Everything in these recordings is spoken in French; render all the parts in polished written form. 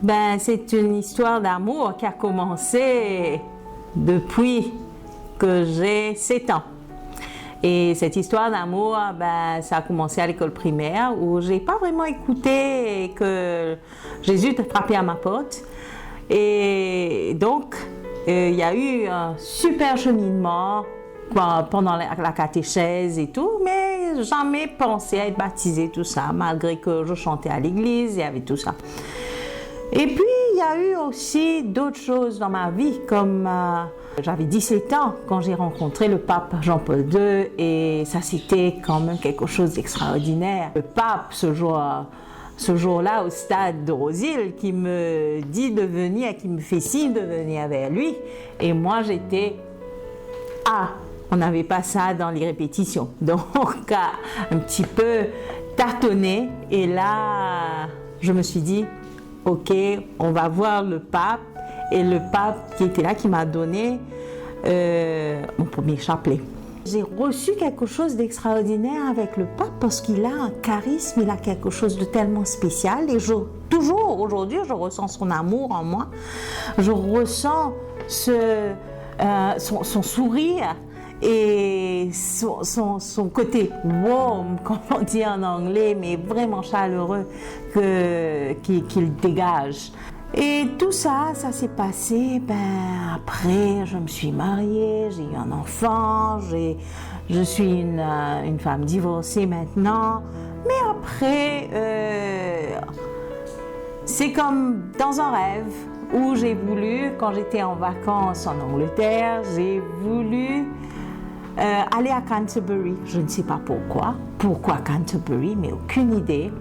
Ben, c'est une histoire d'amour qui a commencé depuis que j'ai 7 ans. Et cette histoire d'amour, ben, ça a commencé à l'école primaire où j'ai pas vraiment écouté et que Jésus a frappé à ma porte. Et donc, il y a eu un super cheminement pendant la catéchèse et tout, mais jamais pensé à être baptisée, tout ça, malgré que je chantais à l'église, il y avait tout ça. Et puis, il y a eu aussi d'autres choses dans ma vie, comme j'avais 17 ans quand j'ai rencontré le pape Jean-Paul II, et ça, c'était quand même quelque chose d'extraordinaire. Le pape, ce jour-là, au stade de Rosille, qui me dit de venir, qui me fait signe de venir vers lui, et moi, j'étais on n'avait pas ça dans les répétitions, donc un petit peu tâtonné, et là, je me suis dit, ok, on va voir le pape, et le pape qui était là, qui m'a donné mon premier chapelet. J'ai reçu quelque chose d'extraordinaire avec le pape parce qu'il a un charisme, il a quelque chose de tellement spécial, et toujours aujourd'hui, je ressens son amour en moi, je ressens son sourire et son côté warm, comme on dit en anglais, mais vraiment chaleureux qu'il dégage. Et tout ça, ça s'est passé, après je me suis mariée, j'ai eu un enfant, je suis une femme divorcée maintenant, mais après, c'est comme dans un rêve où j'ai voulu, quand j'étais en vacances en Angleterre, j'ai voulu aller à Canterbury. Je ne sais pas pourquoi Canterbury, mais aucune idée.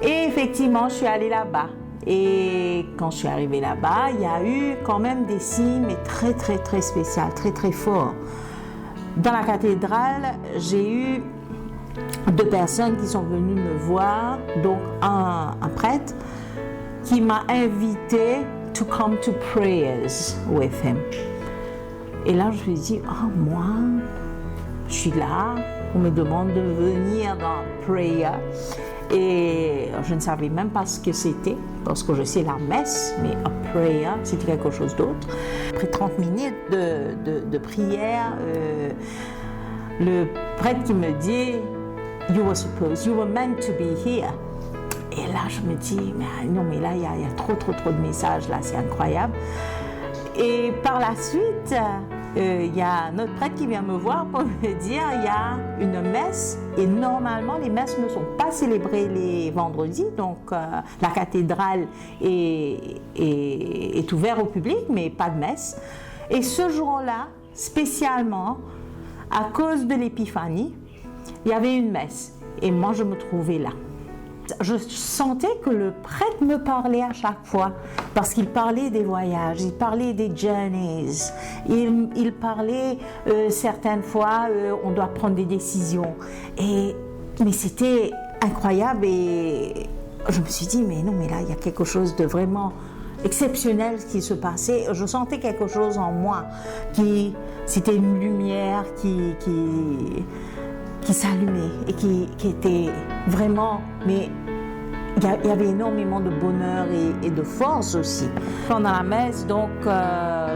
Et effectivement, je suis allée là-bas. Et quand je suis arrivée là-bas, il y a eu quand même des signes, mais très très très spéciaux, très très forts. Dans la cathédrale, j'ai eu 2 personnes qui sont venues me voir, donc un prêtre qui m'a invité to come to prayers with him. Et là, je me suis dit, moi, je suis là, on me demande de venir dans prayer. Et je ne savais même pas ce que c'était, parce que je sais la messe, mais a prayer, c'était quelque chose d'autre. Après 30 minutes de prière, le prêtre qui me dit, you were meant to be here. Et là, je me dis, mais là, il y a trop de messages, là, c'est incroyable. Et par la suite, il y a notre prêtre qui vient me voir pour me dire, il y a une messe, et normalement, les messes ne sont pas célébrées les vendredis, donc la cathédrale est ouverte au public, mais pas de messe. Et ce jour-là, spécialement, à cause de l'épiphanie, il y avait une messe, et moi, je me trouvais là. Je sentais que le prêtre me parlait à chaque fois, parce qu'il parlait des voyages, il parlait des journeys, il parlait certaines fois, on doit prendre des décisions. Mais c'était incroyable, et je me suis dit, mais là, il y a quelque chose de vraiment exceptionnel qui se passait. Je sentais quelque chose en moi, c'était une lumière qui s'allumait et qui était vraiment, mais il y avait énormément de bonheur et de force aussi. Pendant la messe, donc,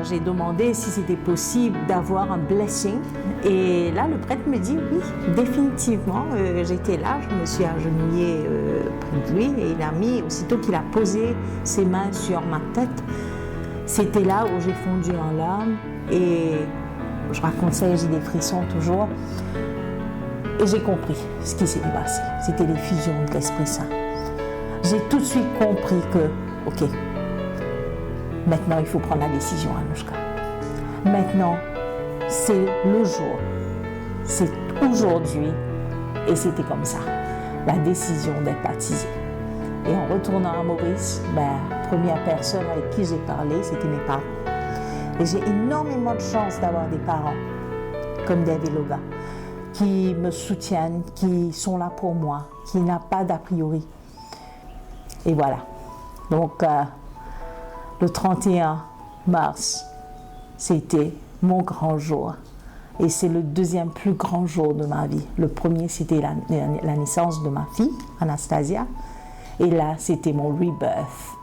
j'ai demandé si c'était possible d'avoir un blessing. Et là, le prêtre me dit oui, définitivement. J'étais là, je me suis agenouillée près de lui, et il a mis, aussitôt qu'il a posé ses mains sur ma tête, c'était là où j'ai fondu en larmes. Et je raconte ça et j'ai des frissons toujours. Et j'ai compris ce qui s'était passé. C'était l'effusion de l'Esprit Saint. J'ai tout de suite compris que, ok, maintenant il faut prendre la décision, Anouchka. Maintenant, c'est le jour. C'est aujourd'hui. Et c'était comme ça. La décision d'être baptisée. Et en retournant à Maurice, la première personne avec qui j'ai parlé, c'était mes parents. Et j'ai énormément de chance d'avoir des parents comme David Loga, qui me soutiennent, qui sont là pour moi, qui n'ont pas d'a priori. Et voilà. Donc, le 31 mars, c'était mon grand jour. Et c'est le deuxième plus grand jour de ma vie. Le premier, c'était la naissance de ma fille, Anastasia. Et là, c'était mon rebirth.